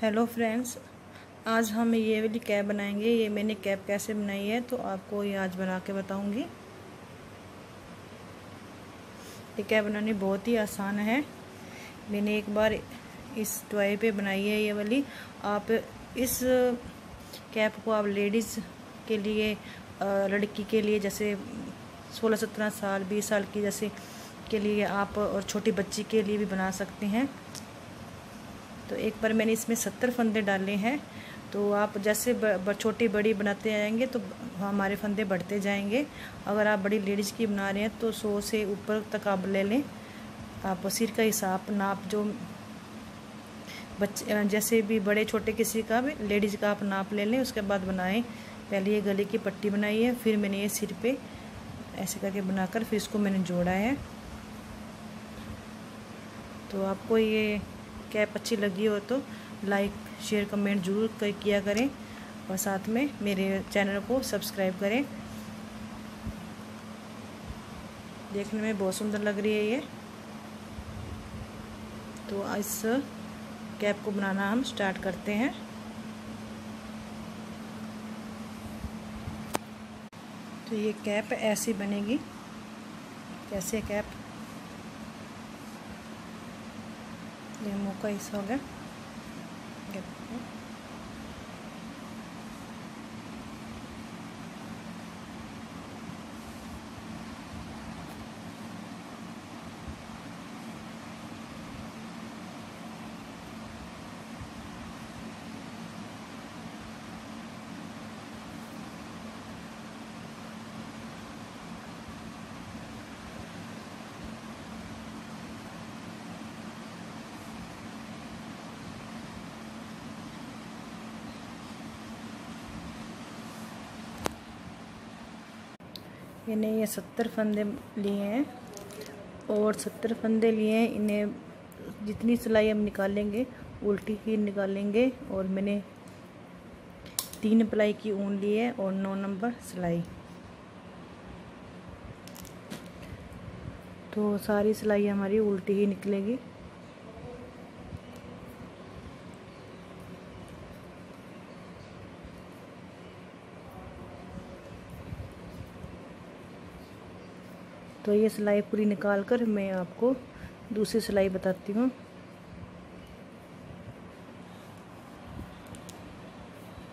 Hello friends, आज हम ये वाली कैप बनाएंगे। ये मैंने कैप कैसे बनाई है तो आपको ये आज बना के बताऊंगी। ये कैप बनानी बहुत ही आसान है। मैंने एक बार इस टॉय पे बनाई है ये वाली। आप इस कैप को आप लेडीज़ के लिए, लड़की के लिए, जैसे 16-17 साल 20 साल की जैसे के लिए आप, और छोटी बच्ची के लिए भी बना सकते हैं। तो एक बार मैंने इसमें 70 फंदे डाले हैं। तो आप जैसे छोटी बड़ी बनाते जाएंगे तो हमारे फंदे बढ़ते जाएंगे। अगर आप बड़ी लेडीज़ की बना रहे हैं तो 100 से ऊपर तक आप ले लें। आप सिर का हिसाब नाप, जो बच्चे जैसे भी बड़े छोटे किसी का भी लेडीज़ का आप नाप ले लें, उसके बाद बनाएं। पहले ये गले की पट्टी बनाई है, फिर मैंने ये सिर पे ऐसे करके बनाकर फिर इसको मैंने जोड़ा है। तो आपको ये कैप अच्छी लगी हो तो लाइक शेयर कमेंट ज़रूर किया करें, और साथ में मेरे चैनल को सब्सक्राइब करें। देखने में बहुत सुंदर लग रही है ये। तो इस कैप को बनाना हम स्टार्ट करते हैं। तो ये कैप ऐसी बनेगी। कैसे कैप, ये मुँह का हिस्सा हो गया। मैंने ये 70 फंदे लिए हैं, और 70 फंदे लिए हैं। इन्हें जितनी सिलाई हम निकालेंगे उल्टी ही निकालेंगे। और मैंने 3 प्लाई की ऊन ली है और 9 नंबर सिलाई। तो सारी सिलाई हमारी उल्टी ही निकलेगी। तो ये सिलाई पूरी निकाल कर मैं आपको दूसरी सिलाई बताती हूँ।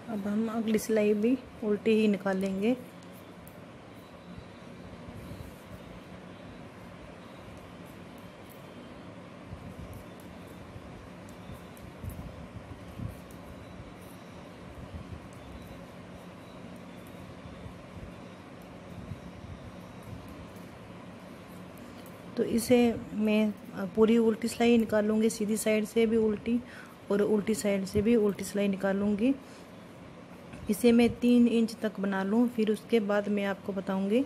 अब हम अगली सिलाई भी उल्टी ही निकालेंगे। तो इसे मैं पूरी उल्टी सिलाई निकालूंगी, सीधी साइड से भी उल्टी और उल्टी साइड से भी उल्टी सिलाई निकालूंगी। इसे मैं 3 इंच तक बना लूँ, फिर उसके बाद मैं आपको बताऊंगी।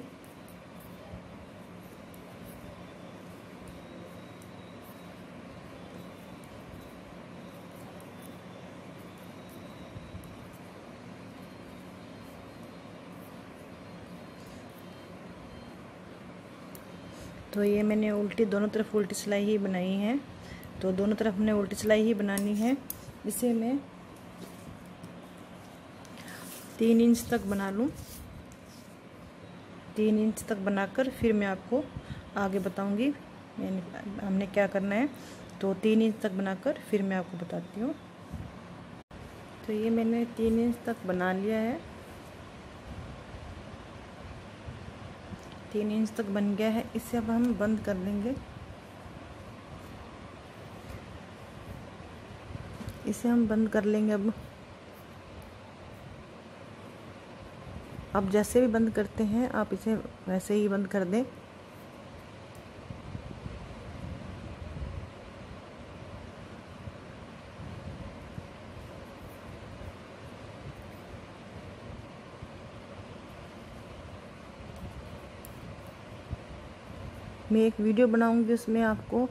तो ये मैंने उल्टी, दोनों तरफ उल्टी सिलाई ही बनाई है। तो दोनों तरफ हमने उल्टी सिलाई ही बनानी है। इसे मैं 3 इंच तक बना लूँ। 3 इंच तक बनाकर फिर मैं आपको आगे बताऊंगी हमने क्या करना है। तो 3 इंच तक बनाकर फिर मैं आपको बताती हूँ। तो ये मैंने 3 इंच तक बना लिया है। 3 इंच तक बन गया है। इसे अब हम बंद कर देंगे। इसे हम बंद कर लेंगे। अब जैसे भी बंद करते हैं आप इसे वैसे ही बंद कर दें। मैं एक वीडियो बनाऊंगी, उसमें आपको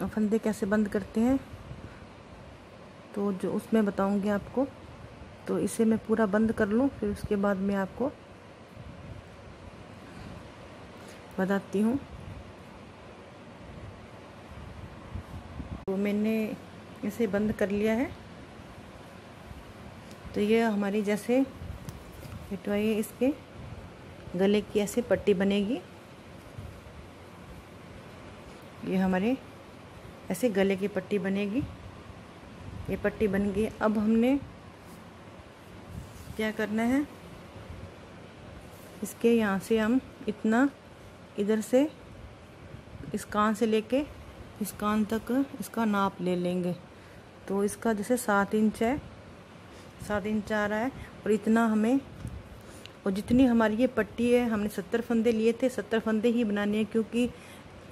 फंदे कैसे बंद करते हैं तो जो उसमें बताऊंगी आपको। तो इसे मैं पूरा बंद कर लूँ, फिर उसके बाद मैं आपको बताती हूँ। तो मैंने इसे बंद कर लिया है। तो ये हमारी जैसे पिटवाई इसके गले की ऐसे पट्टी बनेगी। ये हमारे ऐसे गले की पट्टी बनेगी। ये पट्टी बन गई। अब हमने क्या करना है, इसके यहाँ से हम इतना इधर से इस कान से लेके इस कान तक इसका नाप ले लेंगे। तो इसका जैसे 7 इंच है, 7 इंच आ रहा है। और इतना हमें, और जितनी हमारी ये पट्टी है, हमने 70 फंदे लिए थे, 70 फंदे ही बनाने हैं, क्योंकि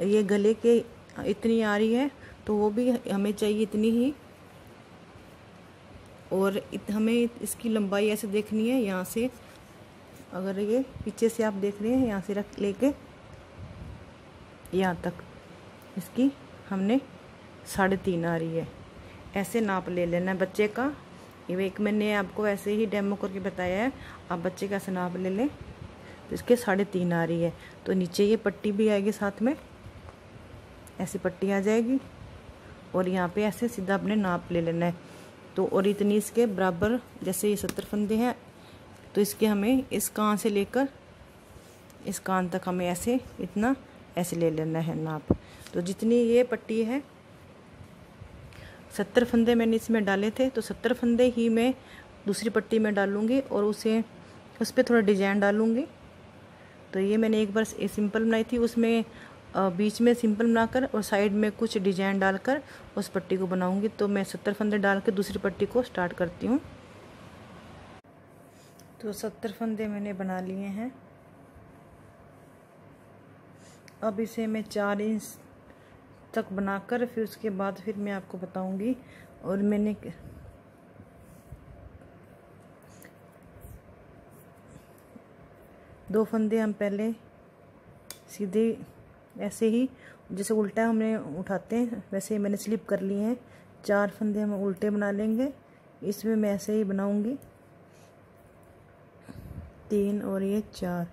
ये गले के इतनी आ रही है तो वो भी हमें चाहिए इतनी ही। और हमें इसकी लंबाई ऐसे देखनी है, यहाँ से अगर ये पीछे से आप देख रहे हैं, यहाँ से रख लेके यहाँ तक इसकी हमने 3.5 आ रही है। ऐसे नाप ले लेना है बच्चे का। ये एक मैंने आपको ऐसे ही डेमो करके बताया है, आप बच्चे का ऐसे नाप ले लें। तो इसके 3.5 आ रही है। तो नीचे ये पट्टी भी आएगी, साथ में ऐसी पट्टी आ जाएगी। और यहाँ पे ऐसे सीधा अपने नाप ले लेना है। तो और इतनी इसके बराबर, जैसे ये 70 फंदे हैं, तो इसके हमें इस कान से लेकर इस कान तक हमें ऐसे इतना ऐसे ले लेना है नाप। तो जितनी ये पट्टी है, 70 फंदे मैंने इसमें डाले थे, तो 70 फंदे ही मैं दूसरी पट्टी में डालूँगी और उस पर थोड़ा डिजाइन डालूँगी। तो ये मैंने एक बार सिंपल बनाई थी, उसमें बीच में सिंपल बनाकर और साइड में कुछ डिजाइन डालकर उस पट्टी को बनाऊँगी। तो मैं 70 फंदे डाल के दूसरी पट्टी को स्टार्ट करती हूँ। तो 70 फंदे मैंने बना लिए हैं। अब इसे मैं 4 इंच तक बनाकर फिर उसके बाद फिर मैं आपको बताऊंगी। और मैंने 2 फंदे हम पहले सीधे ऐसे ही, जैसे उल्टा हमने उठाते हैं वैसे ही मैंने स्लिप कर लिए हैं। 4 फंदे हम उल्टे बना लेंगे। इसमें मैं ऐसे ही बनाऊंगी 3 और ये 4।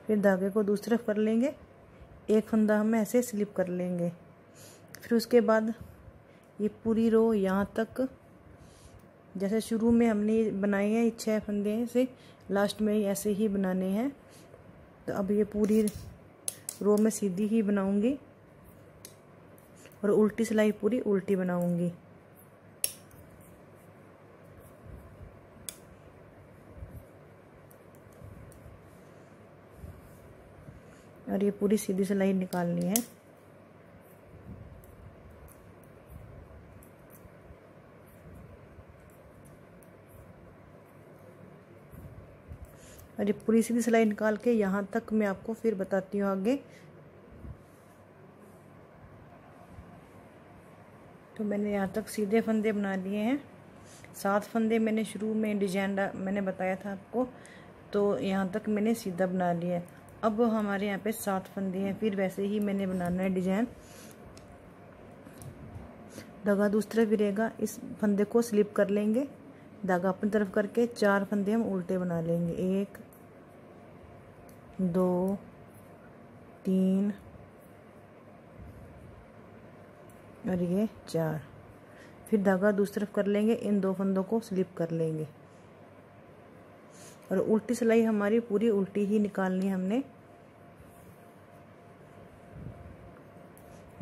फिर धागे को दूसरी तरफ कर लेंगे, एक फंदा हम ऐसे स्लिप कर लेंगे। फिर उसके बाद ये पूरी रो यहाँ तक, जैसे शुरू में हमने बनाए हैं 6 फंदे से, लास्ट में ऐसे ही बनाने हैं। तो अब ये पूरी रो में सीधी ही बनाऊंगी और उल्टी सिलाई पूरी उल्टी बनाऊंगी। और ये पूरी सीधी सिलाई निकालनी है। और ये पूरी सीधी सिलाई निकाल के यहाँ तक मैं आपको फिर बताती हूँ आगे। तो मैंने यहाँ तक सीधे फंदे बना लिए हैं। 7 फंदे मैंने शुरू में डिजाइन मैंने बताया था आपको, तो यहाँ तक मैंने सीधा बना लिया है। अब हमारे यहाँ पे 7 फंदे हैं, फिर वैसे ही मैंने बनाना है डिजाइन। धागा दूसरी तरफ रहेगा, इस फंदे को स्लिप कर लेंगे, धागा अपनी तरफ करके 4 फंदे हम उल्टे बना लेंगे। 1 2 3 और ये 4। फिर धागा दूसरी तरफ कर लेंगे, इन 2 फंदों को स्लिप कर लेंगे। और उल्टी सिलाई हमारी पूरी उल्टी ही निकालनी है हमने।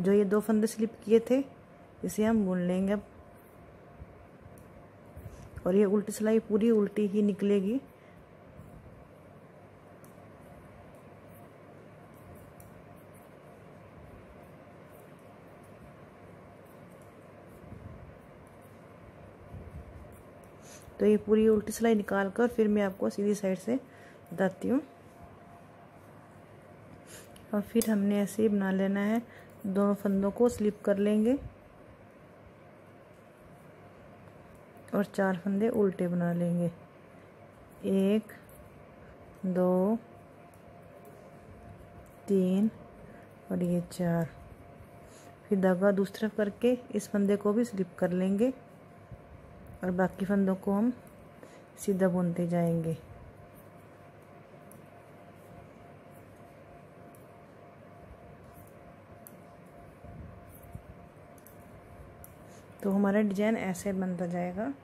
जो ये 2 फंदे स्लिप किए थे इसे हम बुन लेंगे अब। और ये उल्टी सिलाई पूरी उल्टी ही निकलेगी। तो ये पूरी उल्टी सिलाई निकाल कर फिर मैं आपको सीधी साइड से बताती हूँ। और फिर हमने ऐसे ही बना लेना है, दोनों फंदों को स्लिप कर लेंगे और 4 फंदे उल्टे बना लेंगे। 1 2 3 और ये 4। फिर धागा दूसरी तरफ करके इस फंदे को भी स्लिप कर लेंगे और बाकी फंदों को हम सीधा बुनते जाएंगे। तो हमारा डिजाइन ऐसे बनता जाएगा।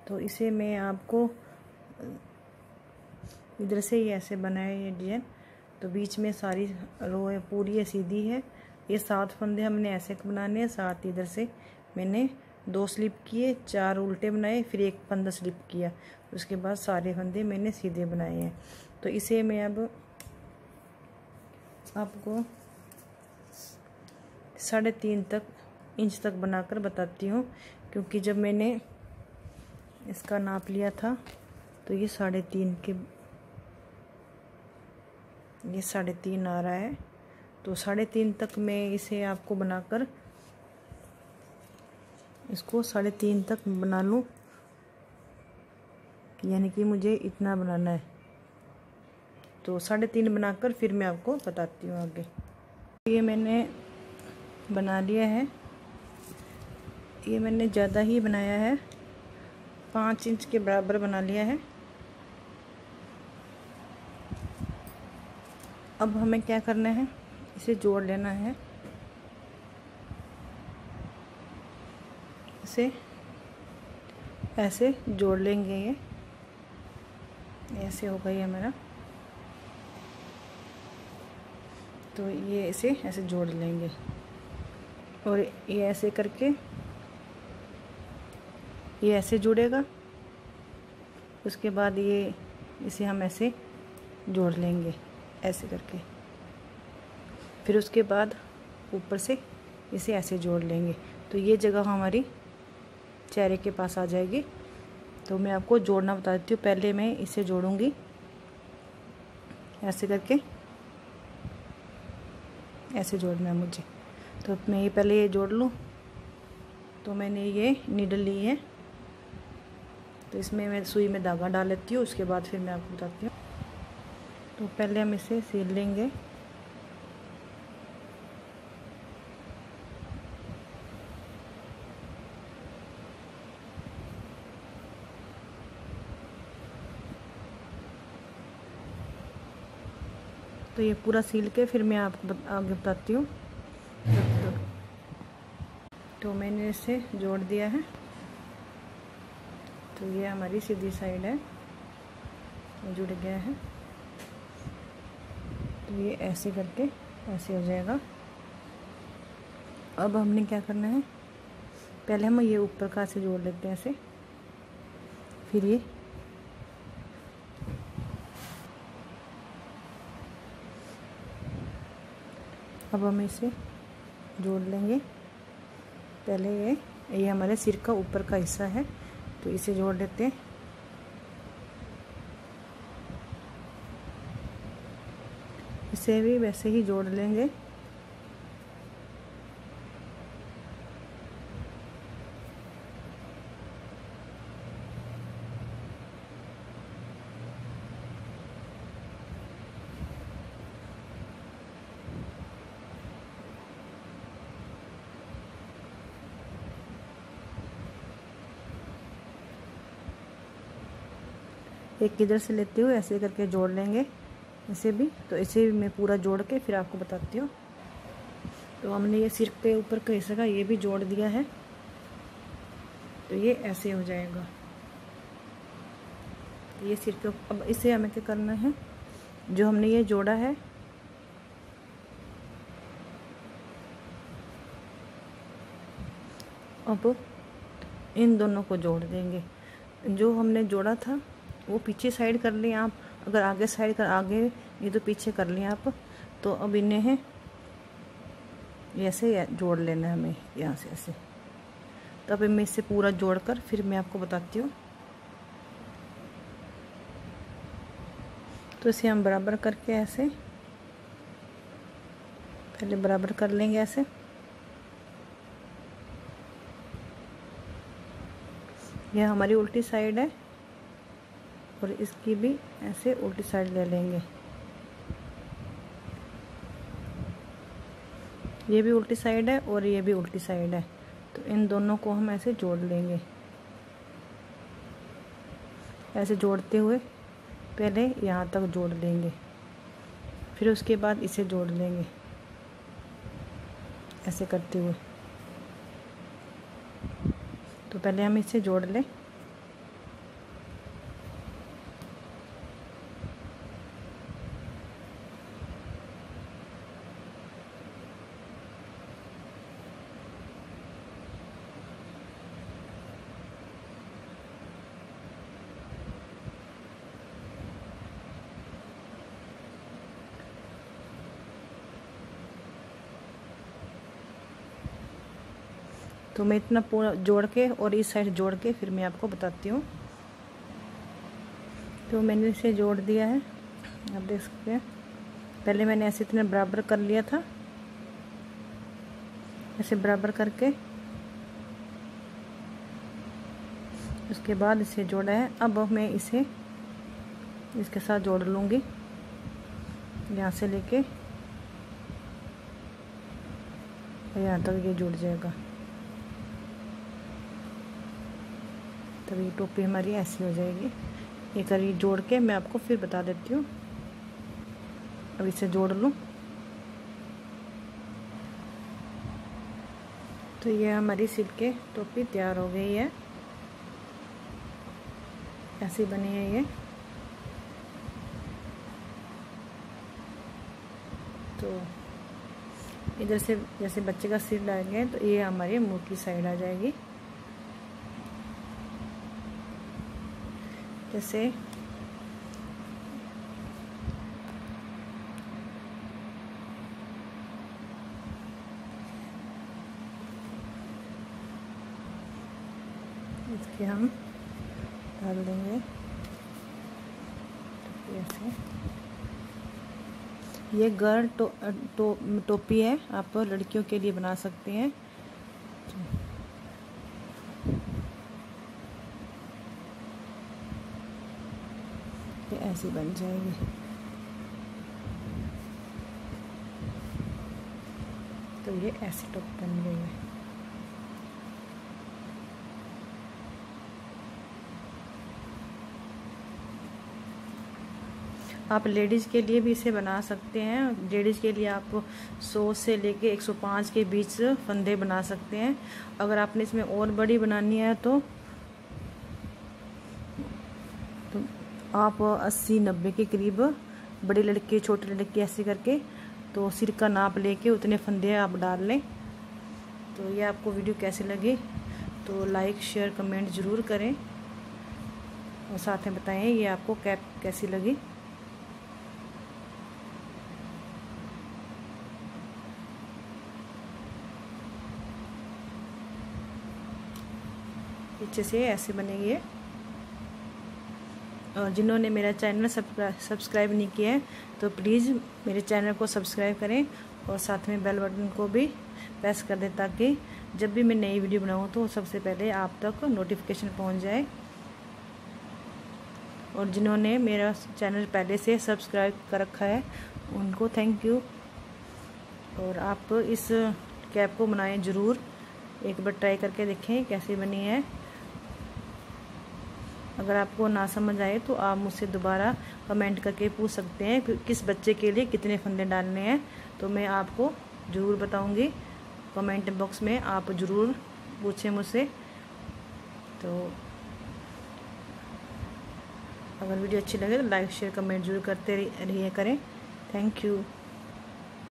तो इसे मैं आपको इधर से ही ऐसे बनाया ये डिजाइन। तो बीच में सारी रो है पूरी है सीधी है। ये 7 फंदे हमने ऐसे बनाने हैं। 7 इधर से मैंने 2 स्लिप किए, 4 उल्टे बनाए, फिर 1 फंदा स्लिप किया। उसके बाद सारे फंदे मैंने सीधे बनाए हैं। तो इसे मैं अब आपको 3.5 इंच तक बनाकर बताती हूँ, क्योंकि जब मैंने इसका नाप लिया था तो ये 3.5 आ रहा है। तो 3.5 तक मैं इसे आपको बनाकर इसको 3.5 तक बना लूँ, यानी कि मुझे इतना बनाना है। तो 3.5 बनाकर फिर मैं आपको बताती हूँ आगे। ये मैंने बना लिया है। ये मैंने ज़्यादा ही बनाया है, 5 इंच के बराबर बना लिया है। अब हमें क्या करना है, इसे जोड़ लेना है। इसे ऐसे जोड़ लेंगे। ये ऐसे होगा ये मेरा। तो ये इसे ऐसे जोड़ लेंगे और ये ऐसे करके ये ऐसे जुड़ेगा। उसके बाद ये इसे हम ऐसे जोड़ लेंगे ऐसे करके। फिर उसके बाद ऊपर से इसे ऐसे जोड़ लेंगे। तो ये जगह हमारी चेहरे के पास आ जाएगी। तो मैं आपको जोड़ना बता देती हूँ। पहले मैं इसे जोड़ूंगी ऐसे करके, ऐसे जोड़ना है मुझे। तो मैं ये पहले ये जोड़ लूँ। तो मैंने ये नीडल ली है, तो इसमें मैं सुई में धागा डाल लेती हूँ। उसके बाद फिर मैं आपको बताती हूँ। तो पहले हम इसे सिल लेंगे। तो ये पूरा सील के फिर मैं आपको आगे बताती हूँ। तो मैंने इसे जोड़ दिया है। तो ये हमारी सीधी साइड है, जुड़ गया है। तो ये ऐसे करके ऐसे हो जाएगा। अब हमने क्या करना है, पहले हम ये ऊपर का से जोड़ लेते हैं ऐसे। फिर ये अब हम इसे जोड़ लेंगे। पहले ये हमारे सिर का ऊपर का हिस्सा है, तो इसे जोड़ लेते हैं। इसे भी वैसे ही जोड़ लेंगे। एक इधर से लेते हुए ऐसे करके जोड़ लेंगे इसे भी। तो इसे भी मैं पूरा जोड़ के फिर आपको बताती हूँ। तो हमने ये सिर पे ऊपर का हिस्सा का ये भी जोड़ दिया है। तो ये ऐसे हो जाएगा। ये सिर के अब इसे हमें क्या करना है, जो हमने ये जोड़ा है अब इन दोनों को जोड़ देंगे। जो हमने जोड़ा था वो पीछे साइड कर लें आप, अगर आगे साइड कर आगे ये तो पीछे कर लें आप। तो अब इन्हें है ऐसे जोड़ लेना है हमें यहाँ से ऐसे। तो अब मैं इसे पूरा जोड़कर फिर मैं आपको बताती हूँ। तो इसे हम बराबर करके ऐसे पहले बराबर कर लेंगे ऐसे। यह हमारी उल्टी साइड है और इसकी भी ऐसे उल्टी साइड ले लेंगे। ये भी उल्टी साइड है और ये भी उल्टी साइड है। तो इन दोनों को हम ऐसे जोड़ लेंगे। ऐसे जोड़ते हुए पहले यहाँ तक जोड़ लेंगे, फिर उसके बाद इसे जोड़ लेंगे। ऐसे करते हुए। तो पहले हम इसे जोड़ लें। तो मैं इतना पूरा जोड़ के और इस साइड जोड़ के फिर मैं आपको बताती हूँ। तो मैंने इसे जोड़ दिया है, आप देख सकते हैं। पहले मैंने ऐसे इतना बराबर कर लिया था, ऐसे बराबर करके उसके बाद इसे जोड़ा है। अब मैं इसे इसके साथ जोड़ लूँगी, यहाँ से लेके यहाँ तक ये जुड़ जाएगा। तब ये टोपी हमारी ऐसी हो जाएगी। ये करीब जोड़ के मैं आपको फिर बता देती हूँ। अब इसे जोड़ लूँ तो ये हमारी सिल के टोपी तैयार हो गई है। ऐसी बनी है ये। तो इधर से जैसे बच्चे का सिर डालेंगे तो ये हमारी मुंह की साइड आ जाएगी। जैसे इसके हम डाल देंगे ऐसे। ये गर्ल टोपी है, आप लड़कियों के लिए बना सकते हैं। ये ऐसी बन जाएगी। तो ये ऐसी टोपी बन गई है। आप लेडीज़ के लिए भी इसे बना सकते हैं। लेडीज़ के लिए आप 100 से लेके 105 के बीच फंदे बना सकते हैं। अगर आपने इसमें और बड़ी बनानी है तो आप 80-90 के करीब, बड़ी लड़की छोटी लड़की ऐसे करके, तो सिर का नाप लेके उतने फंदे आप डाल लें। तो ये आपको वीडियो कैसे लगी तो लाइक शेयर कमेंट ज़रूर करें और साथ में बताएं ये आपको कैप कैसी लगी। पीछे से ऐसे बनेगी ये। और जिन्होंने मेरा चैनल सब्सक्राइब नहीं किया है तो प्लीज़ मेरे चैनल को सब्सक्राइब करें और साथ में बेल बटन को भी प्रेस कर दें ताकि जब भी मैं नई वीडियो बनाऊँ तो सबसे पहले आप तक नोटिफिकेशन पहुंच जाए। और जिन्होंने मेरा चैनल पहले से सब्सक्राइब कर रखा है उनको थैंक यू। और आप इस कैप को बनाएं ज़रूर, एक बार ट्राई करके देखें कैसी बनी है। अगर आपको ना समझ आए तो आप मुझसे दोबारा कमेंट करके पूछ सकते हैं कि किस बच्चे के लिए कितने फंदे डालने हैं, तो मैं आपको ज़रूर बताऊंगी। कमेंट बॉक्स में आप ज़रूर पूछें मुझसे। तो अगर वीडियो अच्छी लगे तो लाइक शेयर कमेंट ज़रूर करते रहिए करें। Thank you.